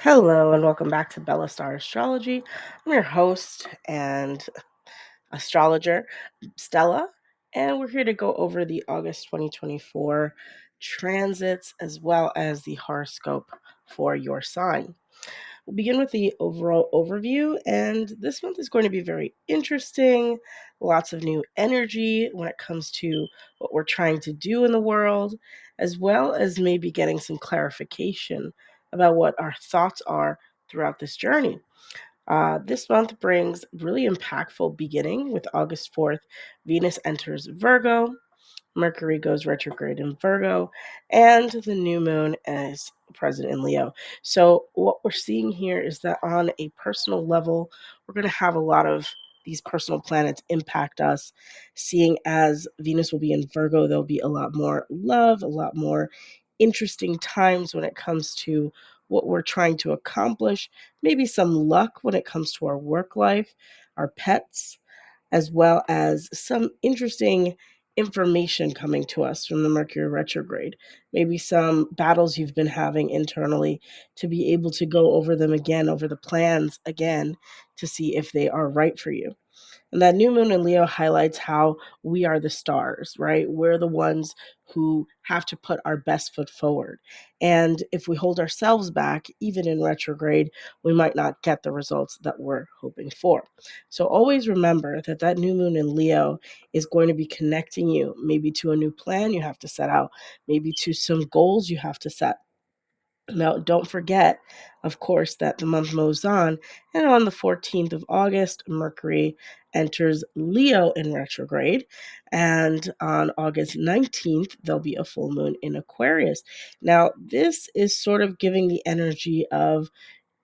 Hello and welcome back to Bella Star Astrology. I'm your host and astrologer, Stella, and we're here to go over the August 2024 transits as well as the horoscope for your sign. We'll begin with the overall overview, and this month is going to be very interesting. Lots of new energy when it comes to what we're trying to do in the world, as well as maybe getting some clarification about what our thoughts are throughout this journey. This month brings really impactful beginning with August 4th. Venus enters Virgo, Mercury goes retrograde in Virgo, and the new moon is present in Leo. So, what we're seeing here is that on a personal level, we're going to have a lot of these personal planets impact us. Seeing as Venus will be in Virgo, there'll be a lot more love, a lot more interesting times when it comes to what we're trying to accomplish, maybe some luck when it comes to our work life, our pets, as well as some interesting information coming to us from the Mercury retrograde. Maybe some battles you've been having internally to be able to go over them again, over the plans again, to see if they are right for you. And that new moon in Leo highlights how we are the stars, right? We're the ones who have to put our best foot forward. And if we hold ourselves back, even in retrograde, we might not get the results that we're hoping for. So always remember that that new moon in Leo is going to be connecting you maybe to a new plan you have to set out, maybe to some goals you have to set. Now, don't forget, of course, that the month moves on, and on the 14th of August, Mercury enters Leo in retrograde, and on August 19th, there'll be a full moon in Aquarius. Now, this is sort of giving the energy of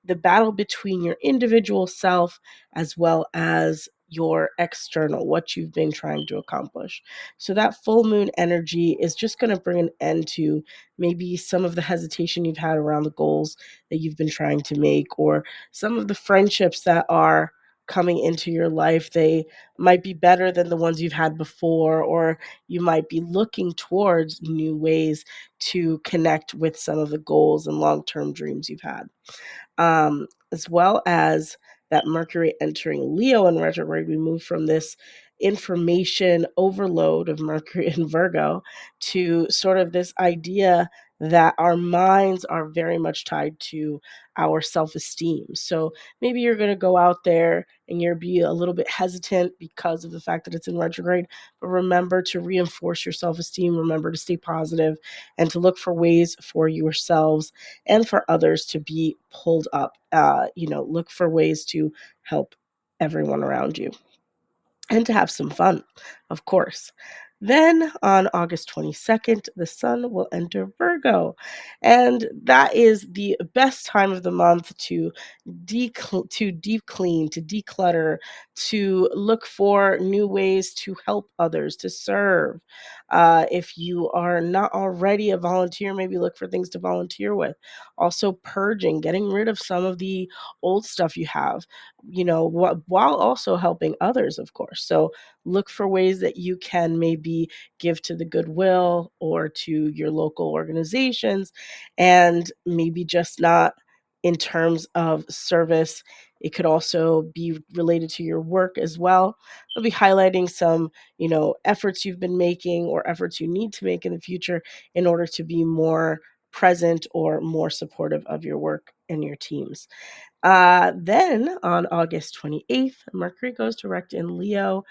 the battle between your individual self as well as your external, what you've been trying to accomplish. So that full moon energy is just going to bring an end to maybe some of the hesitation you've had around the goals that you've been trying to make, or some of the friendships that are coming into your life. They might be better than the ones you've had before, or you might be looking towards new ways to connect with some of the goals and long-term dreams you've had, as well as that Mercury entering Leo in retrograde. We move from this information overload of Mercury in Virgo to sort of this idea that our minds are very much tied to our self-esteem. So maybe you're going to go out there and you'll be a little bit hesitant because of the fact that it's in retrograde, but remember to reinforce your self-esteem, remember to stay positive, and to look for ways for yourselves and for others to be pulled up. Look for ways to help everyone around you and to have some fun, of course. Then on August 22nd, the sun will enter Virgo. And that is the best time of the month to deep clean, to declutter, to look for new ways to help others, to serve. If you are not already a volunteer, maybe look for things to volunteer with. Also, purging, getting rid of some of the old stuff you have, while also helping others, of course. So look for ways that you can maybe give to the goodwill or to your local organizations, and maybe just not in terms of service. It could also be related to your work as well. They'll be highlighting some, efforts you've been making or efforts you need to make in the future in order to be more present or more supportive of your work and your teams. Then on August 28th, Mercury goes direct in Leo.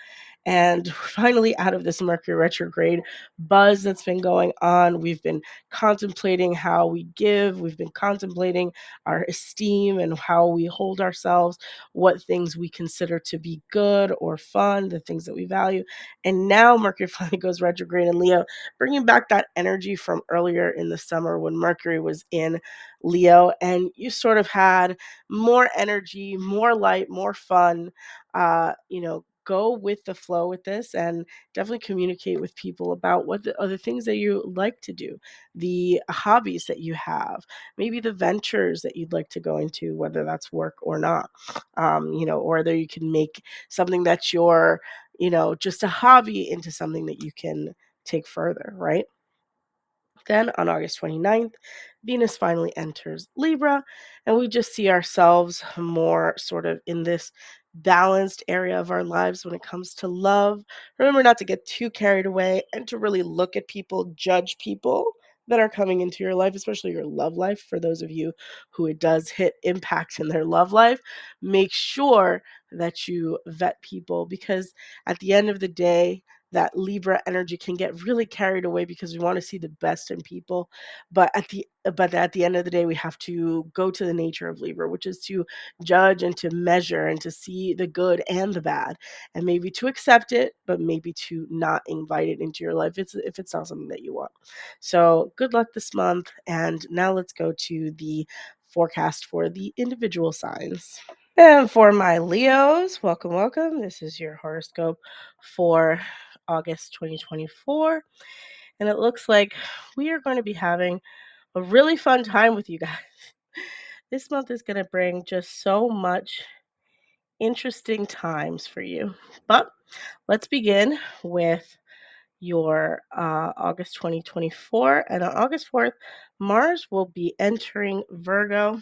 And we're finally out of this Mercury retrograde buzz that's been going on. We've been contemplating how we give, we've been contemplating our esteem and how we hold ourselves, what things we consider to be good or fun, the things that we value. And now Mercury finally goes retrograde in Leo, bringing back that energy from earlier in the summer when Mercury was in Leo, and you sort of had more energy, more light, more fun. Go with the flow with this and definitely communicate with people about what the other things that you like to do, the hobbies that you have, maybe the ventures that you'd like to go into, whether that's work or not, or whether you can make something that's your, just a hobby into something that you can take further, right? Then on August 29th, Venus finally enters Libra, and we just see ourselves more sort of in this balanced area of our lives when it comes to love. Remember not to get too carried away and to really look at people, judge people that are coming into your life, especially your love life. For those of you who it does hit impact in their love life, make sure that you vet people because at the end of the day, that Libra energy can get really carried away because we want to see the best in people. But at the end of the day, we have to go to the nature of Libra, which is to judge and to measure and to see the good and the bad, and maybe to accept it, but maybe to not invite it into your life if it's not something that you want. So good luck this month. And now let's go to the forecast for the individual signs. And for my Leos, welcome, welcome. This is your horoscope for August 2024. And it looks like we are going to be having a really fun time with you guys. This month is going to bring just so much interesting times for you. But let's begin with your August 2024. And on August 4th, Mars will be entering Virgo.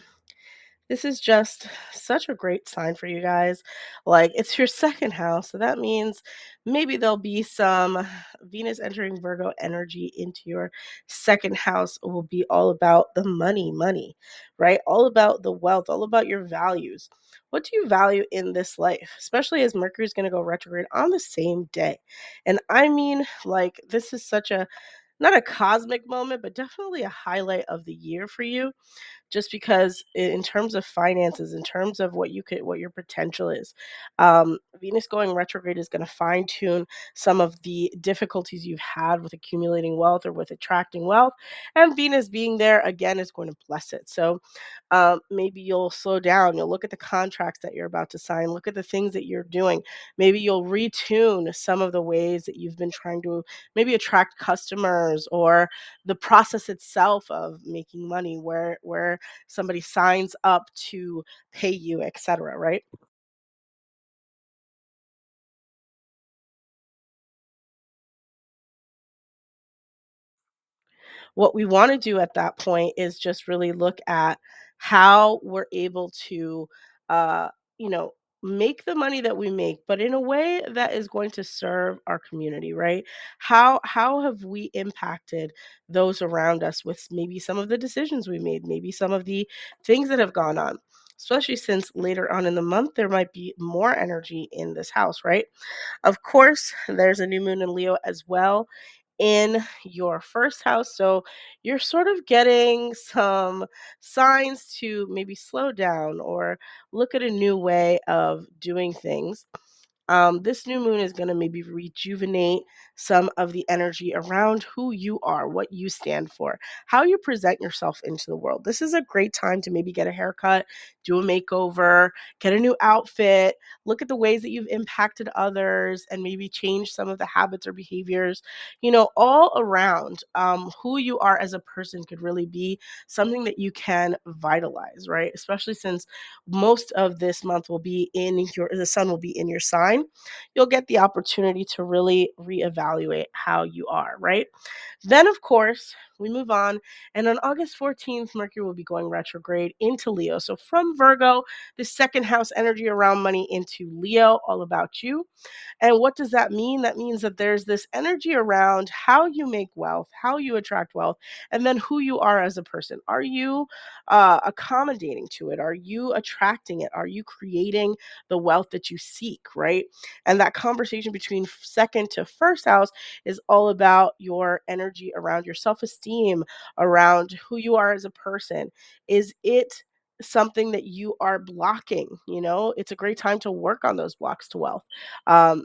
This is just such a great sign for you guys. Like, it's your second house, so that means maybe there'll be some Venus entering Virgo energy into your second house. Will be all about the money, right? All about the wealth, all about your values. What do you value in this life? Especially as Mercury is going to go retrograde on the same day. And I mean, like, this is such a not a cosmic moment, but definitely a highlight of the year for you just because in terms of finances, in terms of what your potential is, Venus going retrograde is going to fine tune some of the difficulties you've had with accumulating wealth or with attracting wealth, and Venus being there again is going to bless it. So maybe you'll slow down, you'll look at the contracts that you're about to sign, look at the things that you're doing. Maybe you'll retune some of the ways that you've been trying to maybe attract customers, or the process itself of making money where somebody signs up to pay you, etc., right? What we want to do at that point is just really look at how we're able to uh you know make the money that we make, but in a way that is going to serve our community, right? How have we impacted those around us with maybe some of the decisions we made, maybe some of the things that have gone on, especially since later on in the month there might be more energy in this house, right? Of course, there's a new moon in Leo as well in your first house. So you're sort of getting some signs to maybe slow down or look at a new way of doing things. This new moon is going to maybe rejuvenate some of the energy around who you are, what you stand for, how you present yourself into the world. This is a great time to maybe get a haircut, do a makeover, get a new outfit, look at the ways that you've impacted others, and maybe change some of the habits or behaviors. All around who you are as a person could really be something that you can vitalize, right? Especially since most of this month will be the sun will be in your sign. You'll get the opportunity to really reevaluate how you are, right? Then, of course, we move on. And on August 14th, Mercury will be going retrograde into Leo. So from Virgo, the second house energy around money, into Leo, all about you. And what does that mean? That means that there's this energy around how you make wealth, how you attract wealth, and then who you are as a person. Are you accommodating to it? Are you attracting it? Are you creating the wealth that you seek, right? And that conversation between second to first house is all about your energy around your self esteem, around who you are as a person. Is it something that you are blocking? It's a great time to work on those blocks to wealth.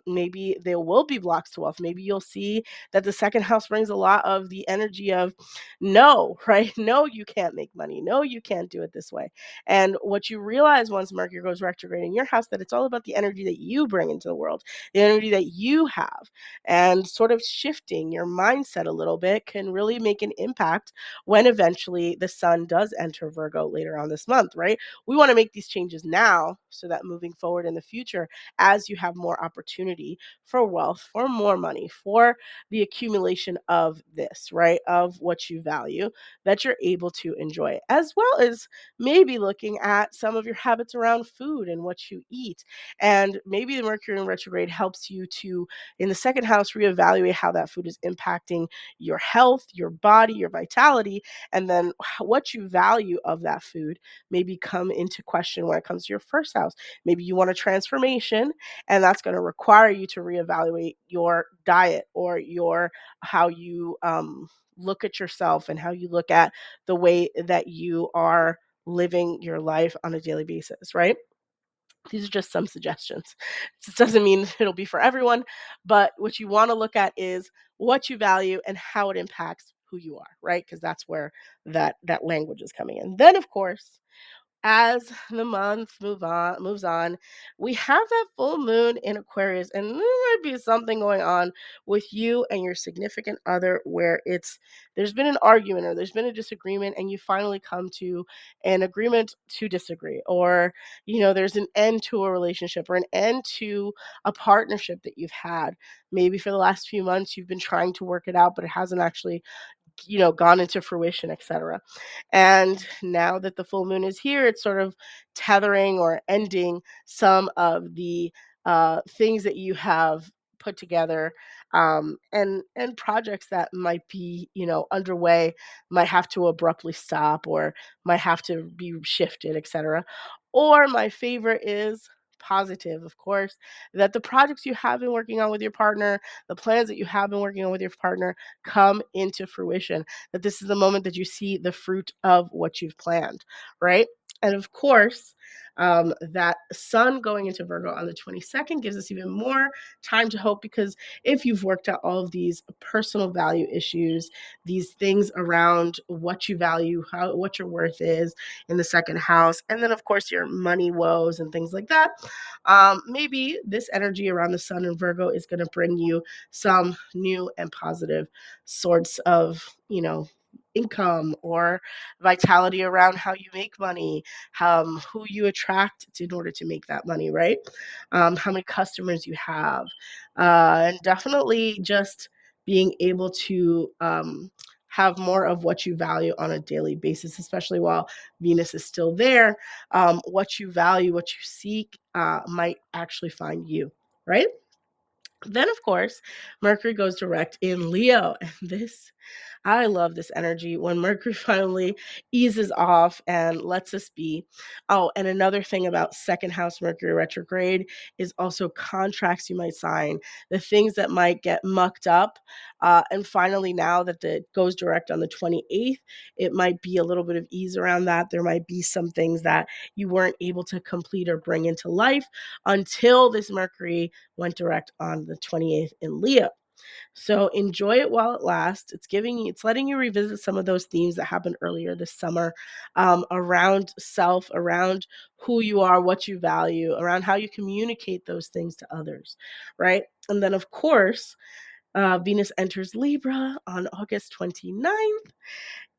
Maybe there will be blocks to wealth. Maybe you'll see that the second house brings a lot of the energy of no, right? No, you can't make money. No, you can't do it this way. And what you realize once Mercury goes retrograde in your house, that it's all about the energy that you bring into the world, the energy that you have, and sort of shifting your mindset a little bit can really make an impact when eventually the sun does enter Virgo later on this month. month, right? We want to make these changes now so that moving forward in the future, as you have more opportunity for wealth, for more money, for the accumulation of this, right? Of what you value, that you're able to enjoy, as well as maybe looking at some of your habits around food and what you eat. And maybe the Mercury in retrograde helps you to, in the second house, reevaluate how that food is impacting your health, your body, your vitality, and then what you value of that food maybe come into question when it comes to your first house. Maybe you want a transformation, and that's going to require you to reevaluate your diet or your how you look at yourself and how you look at the way that you are living your life on a daily basis, right? These are just some suggestions. This doesn't mean it'll be for everyone, but what you want to look at is what you value and how it impacts who you are, right? Because that's where that language is coming in. Then, of course, as the month moves on, we have that full moon in Aquarius, and there might be something going on with you and your significant other where there's been an argument or there's been a disagreement, and you finally come to an agreement to disagree, or there's an end to a relationship or an end to a partnership that you've had. Maybe for the last few months you've been trying to work it out, but it hasn't actually gone into fruition, etc. And now that the full moon is here, it's sort of tethering or ending some of the things that you have put together, and projects that might be underway might have to abruptly stop or might have to be shifted, etc. Or my favorite is positive, of course, that the projects you have been working on with your partner, the plans that you have been working on with your partner, come into fruition, that this is the moment that you see the fruit of what you've planned, right? And of course, that sun going into Virgo on the 22nd gives us even more time to hope, because if you've worked out all of these personal value issues, these things around what you value, what your worth is in the second house, and then of course your money woes and things like that, maybe this energy around the sun in Virgo is going to bring you some new and positive sorts of income or vitality around how you make money, who you attract in order to make that money, right? How many customers you have, and definitely just being able to have more of what you value on a daily basis, especially while Venus is still there. What you value, what you seek, might actually find you, right? Then, of course, Mercury goes direct in Leo. And I love this energy when Mercury finally eases off and lets us be. Oh, and another thing about second house Mercury retrograde is also contracts you might sign, the things that might get mucked up. And finally, now that it goes direct on the 28th, it might be a little bit of ease around that. There might be some things that you weren't able to complete or bring into life until this Mercury went direct on the 28th in Leo. So enjoy it while it lasts. It's letting you revisit some of those themes that happened earlier this summer, around self, around who you are, what you value, around how you communicate those things to others, right? And then, of course, Venus enters Libra on August 29th.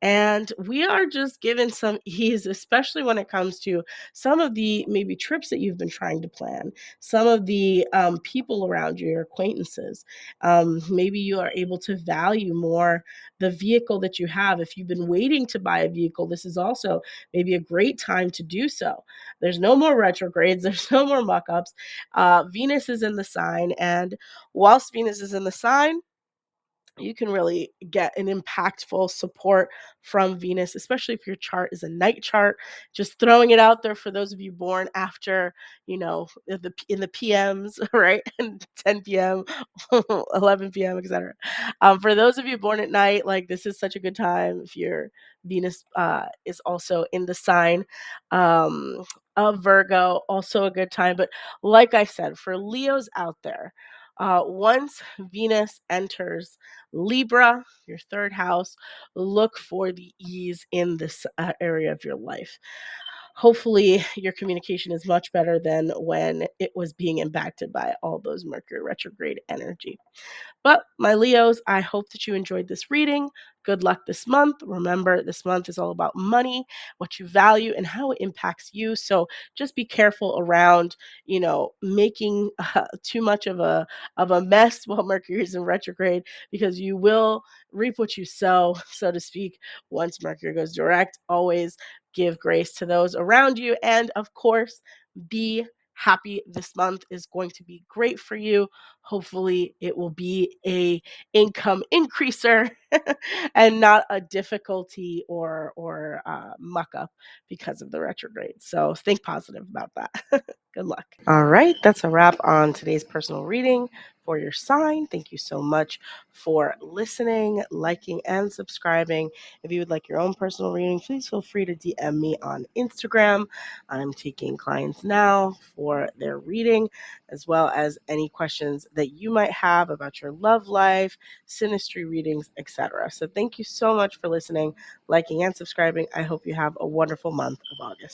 And we are just given some ease, especially when it comes to some of the maybe trips that you've been trying to plan, some of the people around you, your acquaintances. Maybe you are able to value more the vehicle that you have. If you've been waiting to buy a vehicle, this is also maybe a great time to do so. There's no more retrogrades, there's no more muck ups. Venus is in the sign, and whilst Venus is in the sign, you can really get an impactful support from Venus, especially if your chart is a night chart. Just throwing it out there for those of you born after, in the PMs, right? And 10 p.m., 11 p.m., etc. For those of you born at night, like this is such a good time if your Venus is also in the sign of Virgo, also a good time. But like I said, for Leos out there, once Venus enters Libra, your third house, look for the ease in this area of your life. hopefully your communication is much better than when it was being impacted by all those Mercury retrograde energy. But my Leos, I hope that you enjoyed this reading. Good luck this month. Remember, this month is all about money, what you value, and how it impacts you. So just be careful around, making too much of a mess while Mercury is in retrograde, because you will reap what you sow, so to speak. Once Mercury goes direct, always give grace to those around you, and of course, be happy. This month is going to be great for you. Hopefully it will be a income increaser and not a difficulty or muck up because of the retrograde. So think positive about that. Good luck. All right, that's a wrap on today's personal reading for your sign. Thank you so much for listening, liking, and subscribing. If you would like your own personal reading, please feel free to DM me on Instagram. I'm taking clients now for their reading, as well as any questions that you might have about your love life, synastry readings, etc. So thank you so much for listening, liking, and subscribing. I hope you have a wonderful month of August.